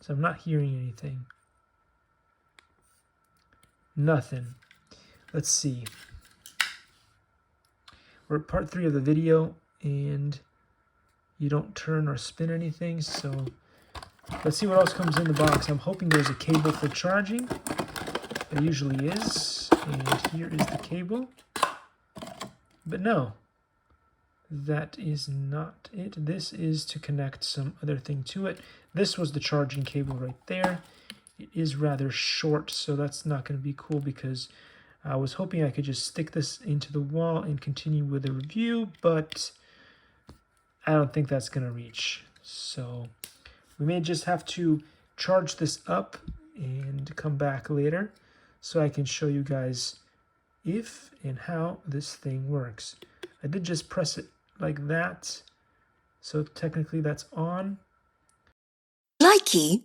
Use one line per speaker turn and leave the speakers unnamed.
So I'm not hearing anything. Nothing. Let's see. We're at part 3 of the video, and you don't turn or spin anything, so let's see what else comes in the box. I'm hoping there's a cable for charging. There usually is, and here is the cable. But no, that is not it. This is to connect some other thing to it. This was the charging cable right there. It is rather short, so that's not going to be cool because I was hoping I could just stick this into the wall and continue with the review, but I don't think that's going to reach. So we may just have to charge this up and come back later so I can show you guys if and how this thing works. I did just press it like that, so technically that's on.
Likey